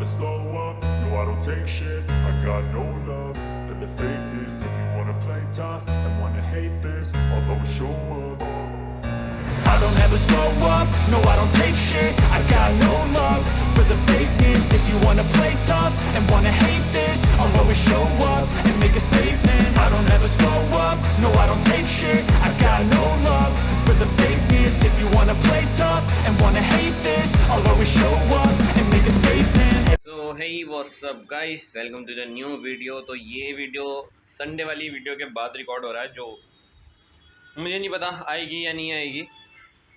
never slow up, no I don't take shit. I got no love for the fakeness. If you wanna play tough and wanna hate this, I'll always show up. I don't ever slow up, no I don't take shit. I got no love for the fakeness. If you wanna play tough and wanna hate this, I'll always show up and make a statement. I don't ever slow up, no I don't take shit. I got no love for the fakeness. If you wanna play tough and wanna hate this, I'll always show up and make a statement. So hey what's up guys, welcome to the new video. तो ये video Sunday वाली video के बाद record हो रहा है, जो मुझे नहीं पता आएगी या नहीं आएगी।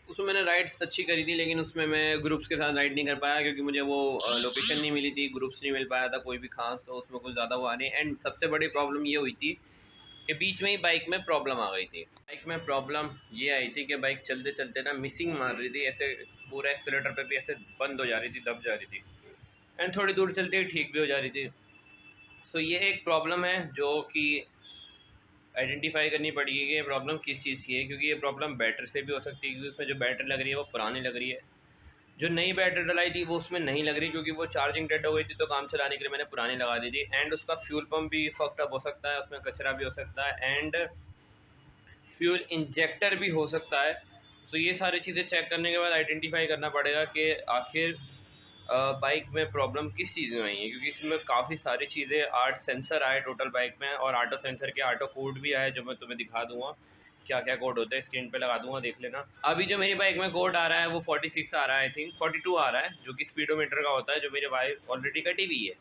उसमें मैंने राइड्स अच्छी करी थी, लेकिन उसमें मैं ग्रुप्स के साथ राइड नहीं कर पाया क्योंकि मुझे वो लोकेशन नहीं मिली थी, ग्रुप्स नहीं मिल पाया था कोई भी खास, तो उसमें कुछ ज़्यादा वो आ नहीं। एंड सबसे बड़ी प्रॉब्लम ये हुई थी कि बीच में ही बाइक में प्रॉब्लम आ गई थी। बाइक में प्रॉब्लम ये आई थी कि बाइक चलते चलते ना मिसिंग मार रही थी, ऐसे पूरा एक्सीलेटर पे भी ऐसे बंद हो जा रही थी, दब जा रही थी, एंड थोड़ी दूर चलते ही ठीक भी हो जा रही थी। सो ये एक प्रॉब्लम है जो कि आइडेंटिफाई करनी पड़ेगी कि ये प्रॉब्लम किस चीज़ की है, क्योंकि ये प्रॉब्लम बैटरी से भी हो सकती है, क्योंकि उसमें जो बैटरी लग रही है वो पुरानी लग रही है। जो नई बैटरी डलाई थी वो उसमें नहीं लग रही क्योंकि वो चार्जिंग डेड हो गई थी, तो काम चलाने के लिए मैंने पुरानी लगा दी थी। एंड उसका फ्यूल पम्प भी फक्ड अप हो सकता है, उसमें कचरा भी हो सकता है, एंड फ्यूल इंजेक्टर भी हो सकता है। तो ये सारी चीज़ें चेक करने के बाद आइडेंटिफाई करना पड़ेगा कि आखिर बाइक में प्रॉब्लम किस चीज़ में आई है, क्योंकि इसमें काफ़ी सारी चीज़ें 8 सेंसर आए टोटल बाइक में, और ऑटो सेंसर के ऑटो कोड भी आए जो मैं तुम्हें दिखा दूंगा क्या क्या कोड होता है, स्क्रीन पे लगा दूंगा, देख लेना। अभी जो मेरी बाइक में कोड आ रहा है वो 46 आ रहा है, आई थिंक 42 आ रहा है, जो कि स्पीडोमीटर का होता है, जो मेरी बाइक ऑलरेडी कटी हुई है।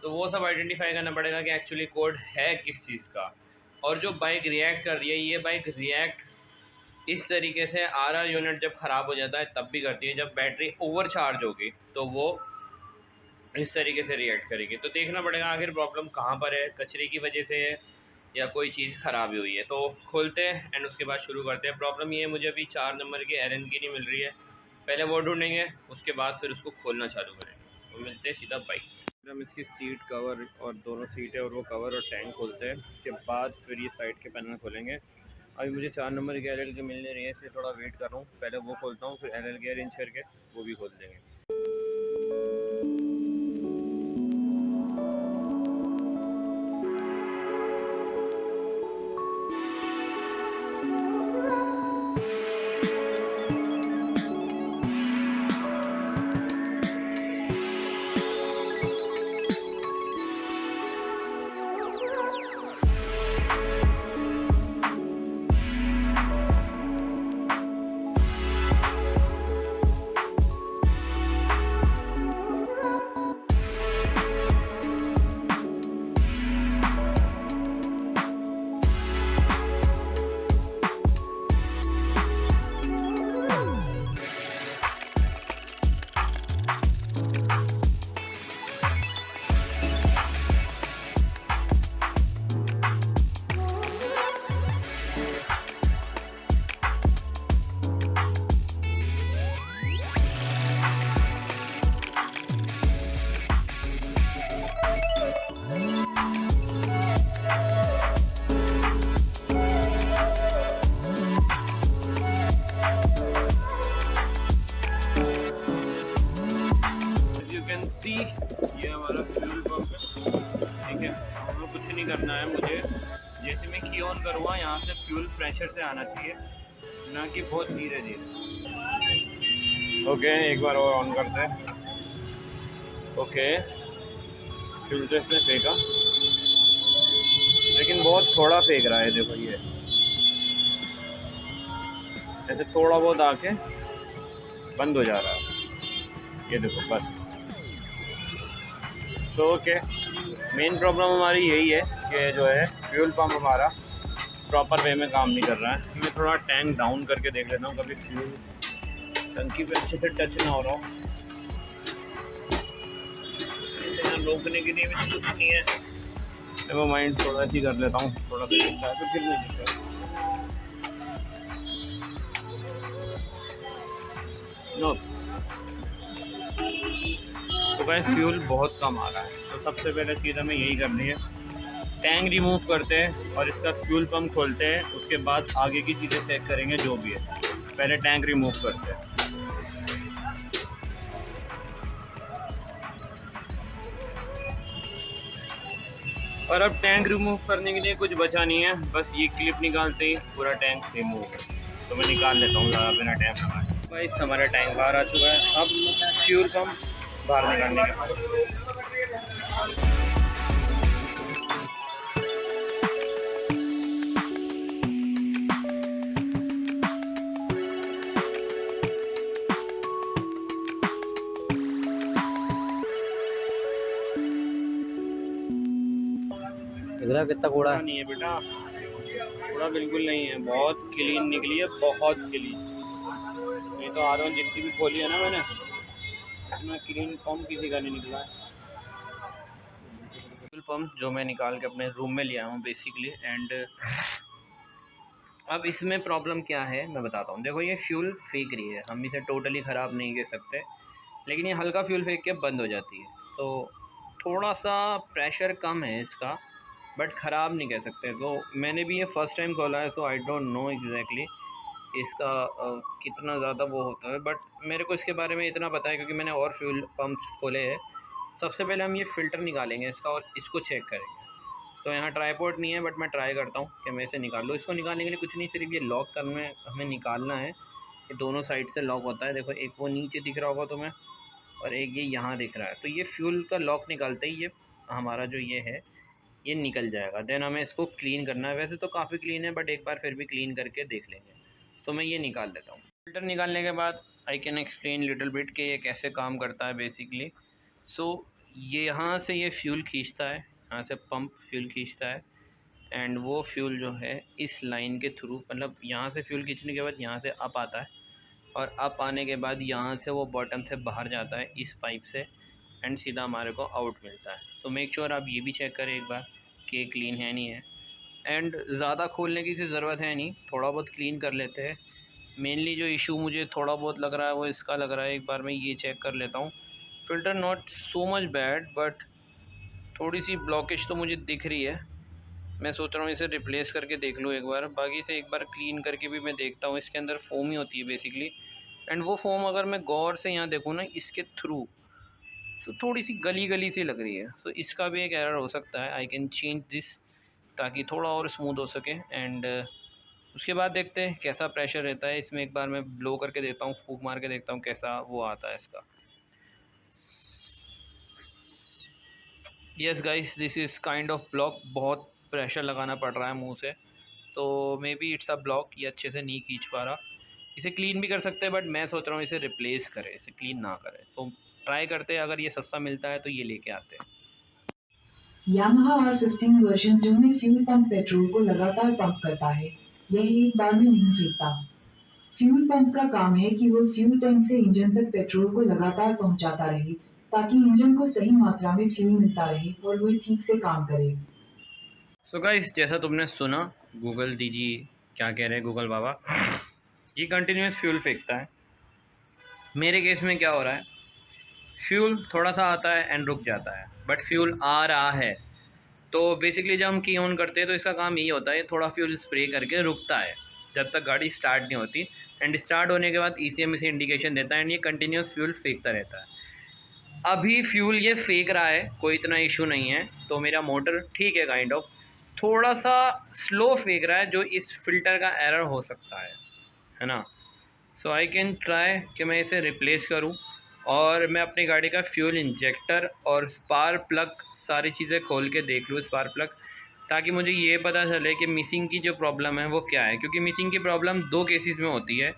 तो वो सब आइडेंटिफाई करना पड़ेगा कि एक्चुअली कोड है किस चीज़ का। और जो बाइक रिएक्ट कर रही है, ये बाइक रिएक्ट इस तरीके से आरआर यूनिट जब ख़राब हो जाता है तब भी करती है, जब बैटरी ओवर चार्ज होगी तो वो इस तरीके से रिएक्ट करेगी। तो देखना पड़ेगा आखिर प्रॉब्लम कहाँ पर है, कचरे की वजह से है या कोई चीज़ ख़राब हुई है। तो खोलते हैं एंड उसके बाद शुरू करते हैं। प्रॉब्लम ये है, मुझे अभी 4 नंबर की एरन की नहीं मिल रही है, पहले वो ढूंढेंगे, उसके बाद फिर उसको खोलना चालू करेंगे। तो मिलते हैं सीधा बाइक में। हम इसकी सीट कवर और दोनों सीटें और वो कवर और टैंक खोलते हैं, उसके बाद फिर ये साइड के पैनल खोलेंगे। अभी मुझे 4 नंबर की एल की मिल नहीं रही है, इसलिए थोड़ा वेट कर रहा हूँ, पहले वो खोलता हूँ, फिर एल की अरेंज करके वो भी खोल देंगे। ये हमारा फ्यूल पंप है, ठीक है। हमें कुछ नहीं करना है, मुझे जैसे मैं की ऑन करूँगा यहाँ से फ्यूल प्रेशर से आना चाहिए, ना कि बहुत धीरे धीरे। ओके, एक बार और ऑन करते हैं। ओके, फ्यूल तो इसने फेंका, लेकिन बहुत थोड़ा फेंक रहा है। देखो ये ऐसे थोड़ा बहुत आके बंद हो जा रहा है, ये देखो बस। तो ओके, मेन प्रॉब्लम हमारी यही है कि जो है फ्यूल पंप हमारा प्रॉपर वे में काम नहीं कर रहा है। मैं थोड़ा टैंक डाउन करके देख लेता हूँ, कभी फ्यूल टंकी पे अच्छे से टच ना हो रहा हो। इसे रोकने के लिए भी कुछ नहीं है, तो मैं माइंड थोड़ा ऐसी कर लेता हूँ, थोड़ा सा दिखता है तो फिर नहीं दिखता। नो, तो भाई फ्यूल बहुत कम आ रहा है, तो सबसे पहले चीज़ हमें यही करनी है, टैंक रिमूव करते हैं और इसका फ्यूल पंप खोलते हैं, उसके बाद आगे की चीज़ें चेक करेंगे जो भी है। पहले टैंक रिमूव करते हैं। और अब टैंक रिमूव करने के लिए कुछ बचा नहीं है, बस ये क्लिप निकालते ही पूरा टैंक रिमूव है। तो मैं निकाल लेता हूँ ज़्यादा बिना टाइम लगाए। भाई हमारा टैंक बाहर आ चुका है। अब फ्यूल पम्प बाहर निकालने के बाद इधर कितना कूड़ा है। नहीं है बेटा, कूड़ा बिल्कुल नहीं है, बहुत क्लीन निकली है, बहुत क्लीन। नहीं तो आर जितनी भी खोली है ना मैंने, इतना क्लीन पम्प किसी का नहीं निकला है। फ्यूल पम्प जो मैं निकाल के अपने रूम में ले आया हूँ बेसिकली। एंड अब इसमें प्रॉब्लम क्या है मैं बताता हूँ। देखो ये फ्यूल फेंक रही है, हम इसे टोटली ख़राब नहीं कह सकते, लेकिन ये हल्का फ्यूल फेंक के बंद हो जाती है। तो थोड़ा सा प्रेशर कम है इसका, बट ख़राब नहीं कह सकते। तो मैंने भी ये फ़र्स्ट टाइम खोला है, सो आई डोंट नो एग्जैक्टली इसका कितना ज़्यादा वो होता है, बट मेरे को इसके बारे में इतना पता है क्योंकि मैंने और फ्यूल पम्प्स खोले हैं। सबसे पहले हम ये फ़िल्टर निकालेंगे इसका और इसको चेक करेंगे। तो यहाँ ट्राईपोर्ट नहीं है, बट मैं ट्राई करता हूँ कि मैं इसे निकाल लूँ। इसको निकालने के लिए कुछ नहीं, सिर्फ ये लॉक करना हमें निकालना है। ये दोनों साइड से लॉक होता है। देखो एक वो नीचे दिख रहा होगा तुम्हें, और एक ये यहाँ दिख रहा है। तो ये फ्यूल का लॉक निकालते ही ये हमारा जो ये है ये निकल जाएगा। देन हमें इसको क्लीन करना है। वैसे तो काफ़ी क्लीन है, बट एक बार फिर भी क्लीन करके देख लेंगे। तो मैं ये निकाल लेता हूँ। फ़िल्टर निकालने के बाद I can explain little bit कि ये कैसे काम करता है बेसिकली। सो ये यहाँ से ये फ्यूल खींचता है, यहाँ से पंप फ्यूल खींचता है। एंड वो फ्यूल जो है इस लाइन के थ्रू, मतलब यहाँ से फ्यूल खींचने के बाद यहाँ से अप आता है, और अप आने के बाद यहाँ से वो बॉटम से बाहर जाता है इस पाइप से, एंड सीधा हमारे को आउट मिलता है। सो मेक श्योर आप ये भी चेक करें एक बार कि क्लीन है नहीं है। एंड ज़्यादा खोलने की ज़रूरत है नहीं, थोड़ा बहुत क्लीन कर लेते हैं। मेनली जो इशू मुझे थोड़ा बहुत लग रहा है वो इसका लग रहा है। एक बार मैं ये चेक कर लेता हूँ। Filter not so much bad, but थोड़ी सी ब्लॉकेज तो मुझे दिख रही है। मैं सोच रहा हूँ इसे रिप्लेस करके देख लूँ एक बार। बाकी से एक बार क्लीन करके भी मैं देखता हूँ। इसके अंदर फ़ोम ही होती है बेसिकली, एंड वो फ़ोम अगर मैं गौर से यहाँ देखूँ ना इसके थ्रू, सो थोड़ी सी गली गली सी लग रही है। सो इसका भी एक एरर हो सकता है। आई कैन चेंज दिस ताकि थोड़ा और स्मूथ हो सके। एंड उसके बाद देखते हैं कैसा प्रेशर रहता है इसमें। एक बार मैं ब्लो करके देता हूँ, फूक मार के देखता हूँ कैसा वो आता है इसका। Yes guys, this is kind of block. बहुत प्रेशर लगाना पड़ रहा है मुंह से, तो may be it's a block. ये अच्छे से नहीं खींच पा रहा। इसे क्लीन भी कर सकते हैं, बट मैं सोच रहा हूँ इसे रिप्लेस करें, इसे क्लीन ना करें। तो ट्राई करते हैं, अगर ये सस्ता मिलता है तो ये लेके आते हैं। यामाहा R15 वर्जन 2 में फ्यूल पंप पेट्रोल को लगातार पंप करता है। यह एक बार में नहीं फेंकता। फ्यूल पंप का काम है कि वो फ्यूल टैंक से इंजन तक पेट्रोल को लगातार पहुंचाता रहे, ताकि इंजन को सही मात्रा में फ्यूल मिलता रहे और वह ठीक से काम करे। सो गाइस, जैसा तुमने सुना, गूगल दीजिए क्या कह रहे हैं गूगल बाबा। ये कंटिन्यूस फ्यूल फेंकता है। मेरे केस में क्या हो रहा है, फ्यूल थोड़ा सा आता है एंड रुक जाता है, बट फ्यूल आ रहा है। तो बेसिकली जब हम की ऑन करते हैं तो इसका काम यही होता है, थोड़ा फ्यूल स्प्रे करके रुकता है जब तक गाड़ी स्टार्ट नहीं होती। एंड स्टार्ट होने के बाद ECM इसे इंडिकेशन देता है, एंड ये कंटिन्यूस फ्यूल फेंकता रहता है। अभी फ्यूल ये फेंक रहा है, कोई इतना इशू नहीं है। तो मेरा मोटर ठीक है, काइंड ऑफ थोड़ा सा स्लो फेंक रहा है, जो इस फिल्टर का एरर हो सकता है ना। सो आई कैन ट्राई कि मैं इसे रिप्लेस करूं, और मैं अपनी गाड़ी का फ्यूल इंजेक्टर और स्पार्क प्लग सारी चीज़ें खोल के देख लूँ, स्पार्क प्लग, ताकि मुझे ये पता चले कि मिसिंग की जो प्रॉब्लम है वो क्या है। क्योंकि मिसिंग की प्रॉब्लम दो केसेस में होती है।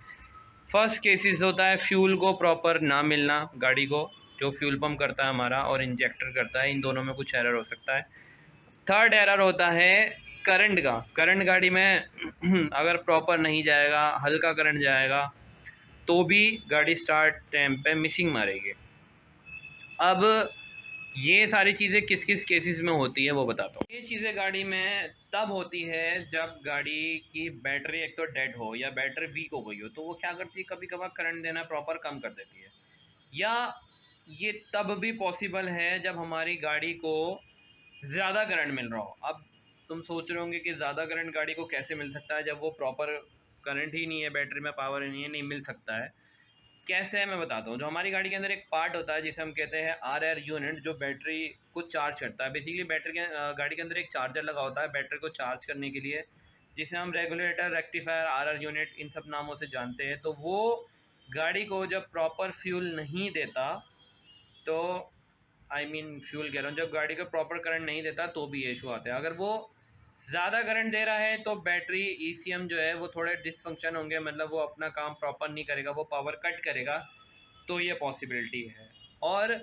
फर्स्ट केसेस होता है फ्यूल को प्रॉपर ना मिलना गाड़ी को, जो फ्यूल पम्प करता है हमारा और इंजेक्टर करता है, इन दोनों में कुछ एरर हो सकता है। थर्ड एरर होता है करंट का। करंट गाड़ी में अगर प्रॉपर नहीं जाएगा, हल्का करंट जाएगा, तो भी गाड़ी स्टार्ट टाइम पे मिसिंग मारेगी। अब ये सारी चीज़ें किस किस केसेस में होती है वो बताता हूँ। ये चीज़ें गाड़ी में तब होती है जब गाड़ी की बैटरी एक तो डेड हो या बैटरी वीक हो गई हो। तो वो क्या करती है, कभी कभार करंट देना प्रॉपर कम कर देती है। या ये तब भी पॉसिबल है जब हमारी गाड़ी को ज़्यादा करंट मिल रहा हो। अब तुम सोच रहे होंगे कि ज़्यादा करंट गाड़ी को कैसे मिल सकता है जब वो प्रॉपर करंट ही नहीं है, बैटरी में पावर ही नहीं है, नहीं मिल सकता है। कैसे है मैं बताता हूँ। जो हमारी गाड़ी के अंदर एक पार्ट होता है जिसे हम कहते हैं RR यूनिट, जो बैटरी को चार्ज करता है। बेसिकली बैटरी के गाड़ी के अंदर एक चार्जर लगा होता है बैटरी को चार्ज करने के लिए, जिसे हम regulator, rectifier, RR unit in सब नामों से जानते हैं। तो वो गाड़ी को जब प्रॉपर फ्यूल नहीं देता, तो फ्यूल कह रहा हूँ, जब गाड़ी को प्रॉपर करंट नहीं देता तो भी ये इशू आता है। अगर वो ज़्यादा करंट दे रहा है तो बैटरी ECM जो है वो थोड़े डिसफंक्शन होंगे, मतलब वो अपना काम प्रॉपर नहीं करेगा, वो पावर कट करेगा, तो ये पॉसिबिलिटी है। और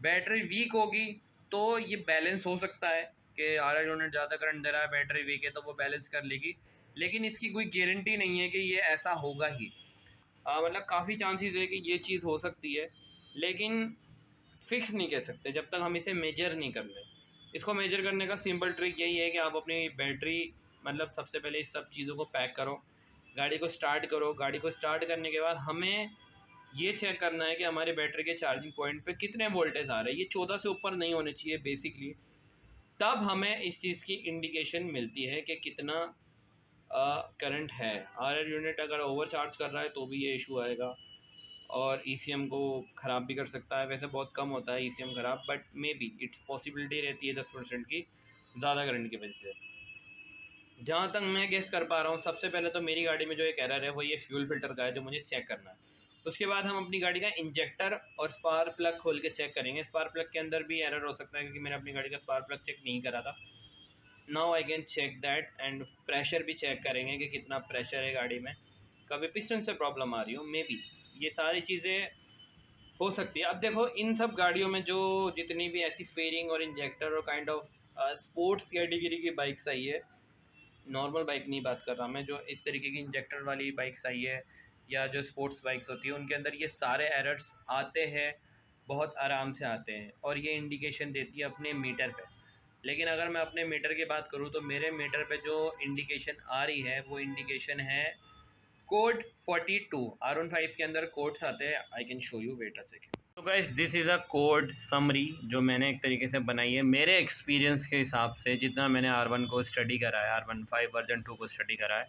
बैटरी वीक होगी तो ये बैलेंस हो सकता है कि RR यूनिट ज़्यादा करंट दे रहा है, बैटरी वीक है, तो वो बैलेंस कर लेगी, लेकिन इसकी कोई गारंटी नहीं है कि ये ऐसा होगा ही। मतलब काफ़ी चांसेस है कि ये चीज़ हो सकती है, लेकिन फिक्स नहीं कह सकते जब तक हम इसे मेजर नहीं कर लें। इसको मेजर करने का सिंपल ट्रिक यही है कि आप अपनी बैटरी, मतलब सबसे पहले इस सब चीज़ों को पैक करो, गाड़ी को स्टार्ट करो। गाड़ी को स्टार्ट करने के बाद हमें ये चेक करना है कि हमारी बैटरी के चार्जिंग पॉइंट पे कितने वोल्टेज आ रहे हैं। ये 14 से ऊपर नहीं होने चाहिए बेसिकली, तब हमें इस चीज़ की इंडिकेशन मिलती है कि कितना करंट है। RR यूनिट अगर ओवर चार्ज कर रहा है तो भी ये इशू आएगा, और ECM को ख़राब भी कर सकता है। वैसे बहुत कम होता है ECM ख़राब, but may be it's possibility रहती है 10% की ज़्यादा करंट की वजह से। जहाँ तक मैं गेस कर पा रहा हूँ, सबसे पहले तो मेरी गाड़ी में जो एक एरर है वो ये फ्यूल फिल्टर का है, जो मुझे चेक करना है। उसके बाद हम अपनी गाड़ी का इंजेक्टर और स्पार्क प्लग खोल के चेक करेंगे। स्पार्क प्लग के अंदर भी एरर हो सकता है, क्योंकि मैंने अपनी गाड़ी का स्पार्क प्लग चेक नहीं करा था। Now I can check that, and pressure भी चेक करेंगे कि कितना प्रेशर है गाड़ी में। कभी पिस्टन से प्रॉब्लम आ रही हो, मे बी ये सारी चीज़ें हो सकती है। अब देखो, इन सब गाड़ियों में जो जितनी भी ऐसी फेयरिंग और इंजेक्टर और काइंड ऑफ स्पोर्ट्स कैटेगरी की बाइक्स आई है, नॉर्मल बाइक नहीं बात कर रहा मैं, जो इस तरीके की इंजेक्टर वाली बाइक्स आई है या जो स्पोर्ट्स बाइक्स होती है, उनके अंदर ये सारे एरर्स आते हैं, बहुत आराम से आते हैं, और ये इंडिकेशन देती है अपने मीटर पे। लेकिन अगर मैं अपने मीटर की बात करूँ तो मेरे मीटर पे जो इंडिकेशन आ रही है वो इंडिकेशन है कोड 42। R15 के अंदर कोड्स आते हैं, I can show you, wait a second. तो guys, this is a code summary जो मैंने एक तरीके से बनाई है मेरे एक्सपीरियंस के हिसाब से, जितना मैंने R1 को स्टडी करा है, R15 वर्जन 2 को स्टडी करा है।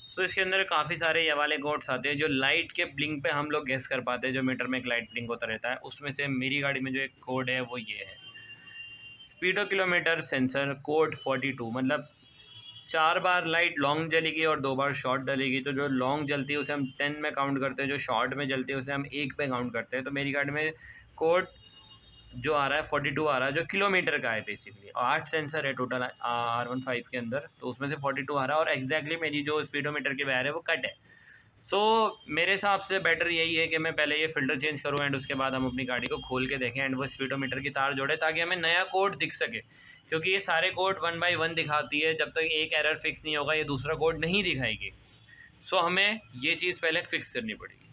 सो इसके अंदर काफ़ी सारे ये वाले कोड्स आते हैं जो लाइट के ब्लिंक पे हम लोग गेस कर पाते हैं। जो मीटर में एक लाइट ब्लिंक होता रहता है, उसमें से मेरी गाड़ी में जो एक कोड है वो ये है, स्पीडो किलोमीटर सेंसर कोड 42। मतलब 4 बार लाइट लॉन्ग जलेगी और 2 बार शॉर्ट जलेगी। तो जो लॉन्ग जलती है उसे हम 10 में काउंट करते हैं, जो शॉर्ट में जलती है उसे हम 1 पे काउंट करते हैं। तो मेरी गाड़ी में कोड जो आ रहा है 42 आ रहा है, जो किलोमीटर का है बेसिकली। 8 सेंसर है टोटल R15 के अंदर, तो उसमें से 42 आ रहा है, और एग्जैक्टली मेरी जो स्पीडोमीटर की वायर है वो कट है। सो मेरे हिसाब से बेटर यही है कि मैं पहले ये फ़िल्टर चेंज करूँ, एंड उसके बाद हम अपनी गाड़ी को खोल के देखें एंड वो स्पीडोमीटर की तार जोड़े, ताकि हमें नया कोड दिख सके। क्योंकि ये सारे कोड 1 बाय 1 दिखाती है, जब तक एक एरर फिक्स नहीं होगा ये दूसरा कोड नहीं दिखाएगी। सो हमें ये चीज़ पहले फिक्स करनी पड़ेगी।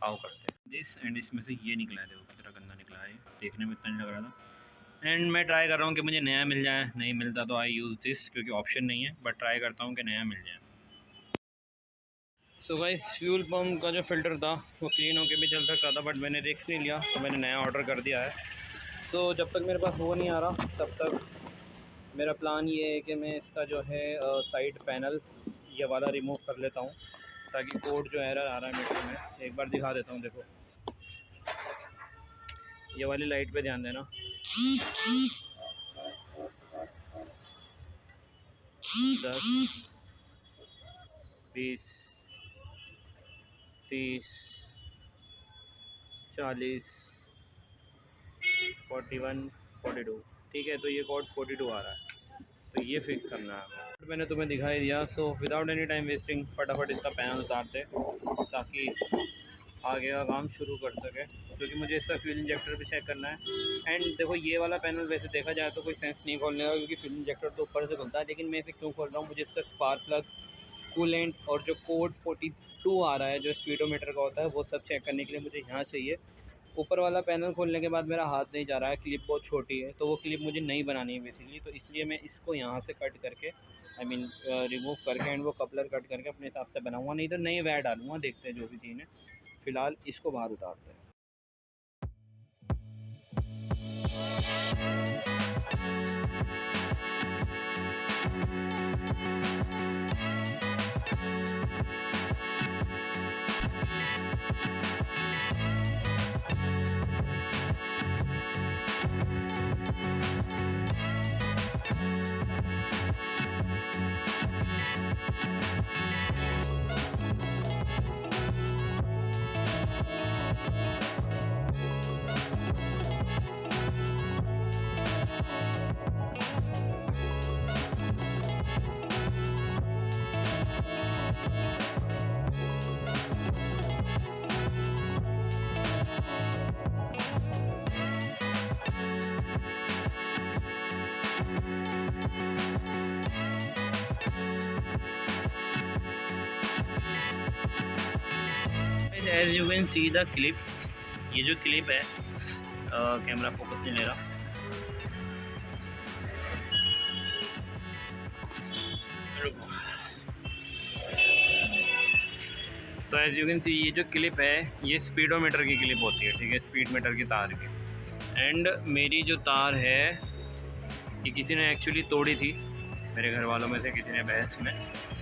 आओ करते हैं दिस, एंड इसमें से ये निकला है, देखो कितना गंदा निकला है, देखने में इतना नहीं लग रहा था। एंड मैं ट्राई कर रहा हूँ कि मुझे नया मिल जाए, नहीं मिलता तो आई यूज़ दिस, क्योंकि ऑप्शन नहीं है, बट ट्राई करता हूँ कि नया मिल जाए। सो गाइस, फ्यूल पम्प का जो फ़िल्टर था वो क्लीन होके भी चल सकता था, बट मैंने रिस्क नहीं लिया, तो मैंने नया ऑर्डर कर दिया है। तो जब तक मेरे पास वो नहीं आ रहा तब तक मेरा प्लान ये है कि मैं इसका जो है साइड पैनल ये वाला रिमूव कर लेता हूँ, ताकि कोड जो एरर आ रहा है मीटर में, एक बार दिखा देता हूँ। देखो, ये वाली लाइट पे ध्यान देना, 10, 20, 30, 40, 41, 42, ठीक है। तो ये कोड 42 आ रहा है, तो ये फिक्स करना है हमें। मैंने तुम्हें दिखाई दिया। So without any time wasting फटाफट इसका पैनल उतारते, ताकि आगे का काम शुरू कर सके, क्योंकि मुझे इसका फ्यूल इंजेक्टर भी चेक करना है। एंड देखो, ये वाला पैनल वैसे देखा जाए तो कोई सेंस नहीं खोलने का, क्योंकि फ्यूल इंजेक्टर तो ऊपर से खुलता है, लेकिन मैं इसे क्यों खोल रहा हूँ, मुझे इसका स्पार्क प्लग, कूलेंट और जो कोड 42 आ रहा है जो स्पीडोमीटर का होता है, वो सब चेक करने के लिए मुझे यहाँ चाहिए। ऊपर वाला पैनल खोलने के बाद मेरा हाथ नहीं जा रहा है, क्लिप बहुत छोटी है, तो वो क्लिप मुझे नहीं बनानी है बेसिकली, तो इसलिए मैं इसको यहाँ से कट करके रिमूव करके एंड वो कपलर कट करके अपने हिसाब से बनाऊँगा, नहीं तो नए वायर डालूँगा, देखते हैं जो भी चीज़ है। फ़िलहाल इसको बाहर उतारते हैं। As you can see the clip, ये जो क्लिप है कैमरा फोकस नहीं ले रहा, तो एज यू कैन सी ये जो क्लिप है ये स्पीडोमीटर की क्लिप होती है, ठीक है, स्पीड मीटर की तार की। एंड मेरी जो तार है ये किसी ने एक्चुअली तोड़ी थी, मेरे घर वालों में से किसी ने बहस में,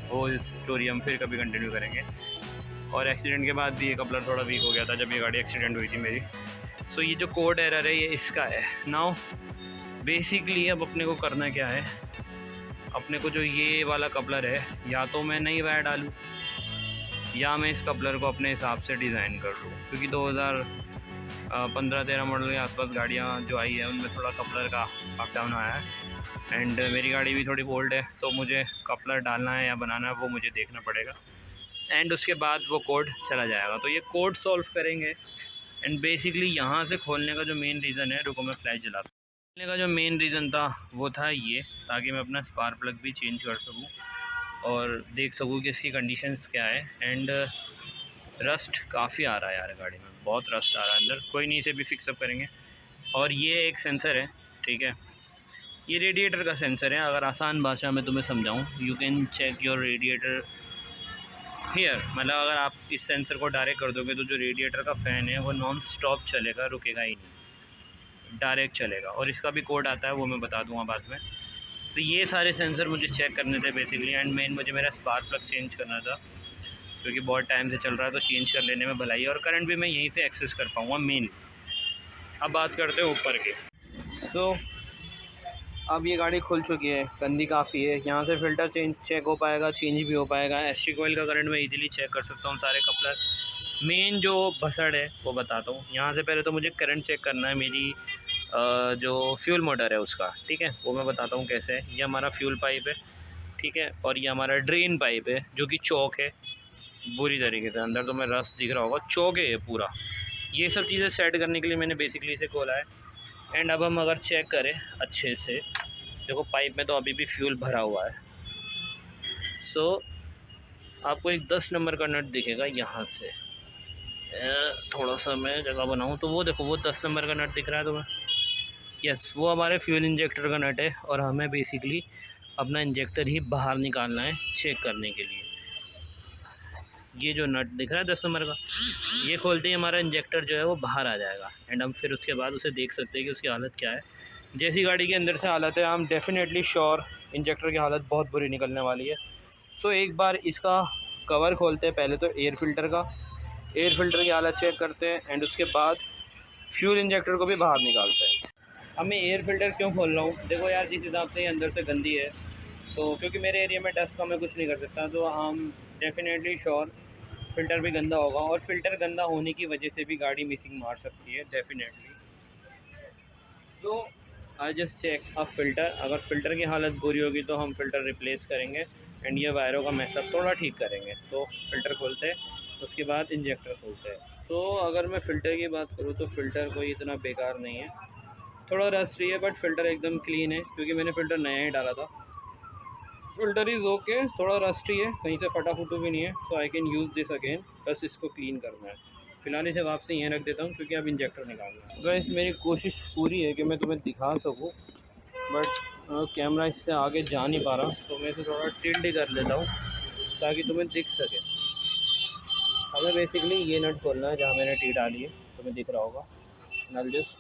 वो स्टोरी हम फिर कभी कंटिन्यू करेंगे। और एक्सीडेंट के बाद भी ये कपलर थोड़ा वीक हो गया था जब ये गाड़ी एक्सीडेंट हुई थी मेरी। सो ये जो कोड एरर है ये इसका है। नाउ बेसिकली अब अपने को करना क्या है, अपने को जो ये वाला कपलर है या तो मैं नई वायर डालूँ या मैं इस कपलर को अपने हिसाब से डिज़ाइन कर लूँ, क्योंकि 2015-13 मॉडल के आसपास गाड़ियाँ जो आई है उनमें थोड़ा कपलर का अप डाउन आया है। एंड मेरी गाड़ी भी थोड़ी ओल्ड है तो मुझे कपलर डालना है या बनाना है वो मुझे देखना पड़ेगा। एंड उसके बाद वो कोड चला जाएगा, तो ये कोड सॉल्व करेंगे। एंड बेसिकली यहाँ से खोलने का जो मेन रीज़न है, रुको मैं फ्लैश जलाता हूँ, खोलने का जो मेन रीज़न था वो था ये, ताकि मैं अपना स्पार्क प्लग भी चेंज कर सकूँ और देख सकूँ कि इसकी कंडीशंस क्या है। एंड रस्ट काफ़ी आ रहा है यार गाड़ी में, बहुत रस्ट आ रहा है अंदर, कोई नहीं इसे भी फिक्सअप करेंगे। और ये एक सेंसर है, ठीक है, ये रेडिएटर का सेंसर है। अगर आसान भाषा में तुम्हें समझाऊँ, you can check your radiator here, मतलब अगर आप इस सेंसर को डायरेक्ट कर दोगे तो जो रेडिएटर का फ़ैन है वो नॉन स्टॉप चलेगा, रुकेगा ही नहीं, डायरेक्ट चलेगा। और इसका भी कोड आता है, वो मैं बता दूंगा बाद में। तो ये सारे सेंसर मुझे चेक करने थे बेसिकली। एंड मेन मुझे मेरा स्पार्क प्लग चेंज करना था, क्योंकि बहुत टाइम से चल रहा है, तो चेंज कर लेने में भलाई है और करंट भी मैं यहीं से एक्सेस कर पाऊँगा मेन। अब बात करते हैं ऊपर के। सो अब ये गाड़ी खुल चुकी है, गंदी काफ़ी है, यहाँ से फ़िल्टर चेक हो पाएगा, चेंज भी हो पाएगा। एसटी कोयल का करंट मैं इजीली चेक कर सकता हूँ, सारे कपलर। मेन जो भसड़ है वो बताता हूँ। यहाँ से पहले तो मुझे करंट चेक करना है मेरी जो फ्यूल मोटर है उसका, ठीक है, वो मैं बताता हूँ कैसे। ये हमारा फ्यूल पाइप है, ठीक है, और ये हमारा ड्रेन पाइप है जो कि चौक है बुरी तरीके से, अंदर तो मैं रस दिख रहा होगा, चौक है ये पूरा। ये सब चीज़ें सेट करने के लिए मैंने बेसिकली इसे खोला है। एंड अब हम अगर चेक करें अच्छे से, देखो पाइप में तो अभी भी फ्यूल भरा हुआ है। सो आपको एक 10 नंबर का नट दिखेगा यहाँ से, थोड़ा सा मैं जगह बनाऊँ तो वो देखो, वो 10 नंबर का नट दिख रहा है तुम्हें, यस, वो हमारे फ्यूल इंजेक्टर का नट है। और हमें बेसिकली अपना इंजेक्टर ही बाहर निकालना है चेक करने के लिए। ये जो नट दिख रहा है 10 नंबर का, ये खोलते ही हमारा इंजेक्टर जो है वो बाहर आ जाएगा। एंड हम फिर उसके बाद उसे देख सकते हैं कि उसकी हालत क्या है। जैसी गाड़ी के अंदर से हालत है, हम डेफिनेटली श्योर इंजेक्टर की हालत बहुत बुरी निकलने वाली है। सो एक बार इसका कवर खोलते हैं, पहले तो एयर फ़िल्टर का, एयर फ़िल्टर की हालत चेक करते हैं। एंड उसके बाद फ्यूल इंजेक्टर को भी बाहर निकालते हैं। अब मैं एयर फ़िल्टर क्यों खोल रहा हूँ, देखो यार, जिस हिसाब से ये अंदर से गंदी है, तो क्योंकि मेरे एरिया में डस्ट का मैं कुछ नहीं कर सकता, तो हम डेफिनेटली श्योर फ़िल्टर भी गंदा होगा। और फ़िल्टर गंदा होने की वजह से भी गाड़ी मिसिंग मार सकती है डेफिनेटली। तो आई जस्ट चेक अब फ़िल्टर, अगर फ़िल्टर की हालत बुरी होगी तो हम फ़िल्टर रिप्लेस करेंगे। एंड ये वायरों का मैसअप थोड़ा ठीक करेंगे। तो फ़िल्टर खोलते हैं, उसके बाद इंजेक्टर खोलते हैं। तो अगर मैं फ़िल्टर की बात करूँ तो फ़िल्टर कोई इतना बेकार नहीं है, थोड़ा रस्टी है, बट फ़िल्टर एकदम क्लीन है, क्योंकि मैंने फ़िल्टर नया ही डाला था। फ़िल्टर इज़ ओके, थोड़ा रस्टी है, कहीं से फटा फूटू भी नहीं है, तो I can use this again, बस इसको क्लीन करना है। फ़िलहाल इसे वापस यहाँ रख देता हूँ क्योंकि अब इंजेक्टर निकालना है। गाइस मेरी कोशिश पूरी है कि मैं तुम्हें दिखा सकूँ, बट कैमरा इससे आगे जा नहीं पा रहा, तो मैं इसे थोड़ा टिल्ट ही कर लेता हूँ ताकि तुम्हें दिख सके। हमें बेसिकली ये नट खोलना है जहाँ मैंने टी डाली है, तुम्हें दिख रहा होगा, नल जस्ट।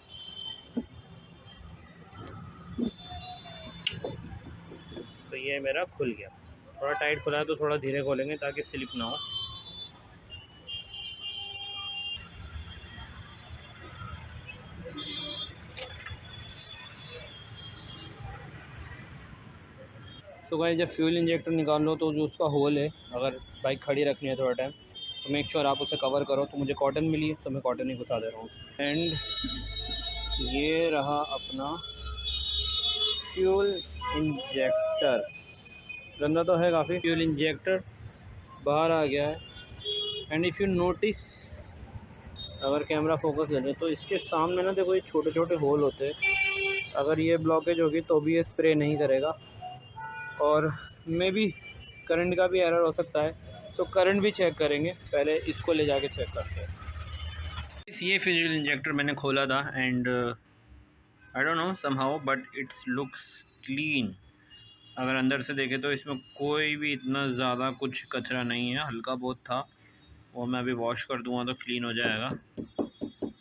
तो ये मेरा खुल गया, थोड़ा टाइट खुला है तो थोड़ा धीरे खोलेंगे ताकि स्लिप ना हो। तो गाइस जब फ्यूल इंजेक्टर निकाल लो तो जो उसका होल है, अगर बाइक खड़ी रखनी है थोड़ा टाइम, तो मेक श्योर आप उसे कवर करो। तो मुझे कॉटन मिली है तो मैं कॉटन ही घुसा दे रहा हूँ। एंड ये रहा अपना फ्यूल इंजेक्टर, गंदा तो है काफ़ी, फ्यूल इंजेक्टर बाहर आ गया है। एंड इफ़ यू नोटिस, अगर कैमरा फोकस ले लें तो इसके सामने ना देखो ये छोटे छोटे होल होते हैं, अगर ये ब्लॉकेज होगी तो भी ये स्प्रे नहीं करेगा। और मे भी करंट का भी एरर हो सकता है, सो करंट भी चेक करेंगे, पहले इसको ले जाके चेक करते हैं। ये फ्यूल इंजेक्टर मैंने खोला था and I don't know somehow but it's looks clean. अगर अंदर से देखें तो इसमें कोई भी इतना ज़्यादा कुछ कचरा नहीं है, हल्का बहुत था वो मैं अभी वॉश कर दूँगा तो क्लीन हो जाएगा,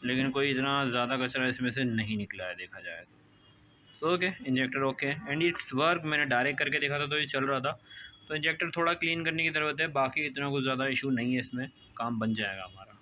लेकिन कोई इतना ज़्यादा कचरा इसमें से नहीं निकला है देखा जाए तो। Okay injector okay and it's work. मैंने डायरेक्ट करके देखा था तो ये चल रहा था, तो इंजेक्टर थोड़ा क्लीन करने की ज़रूरत है, बाकी इतना कुछ ज़्यादा इशू नहीं है इसमें, काम बन जाएगा हमारा।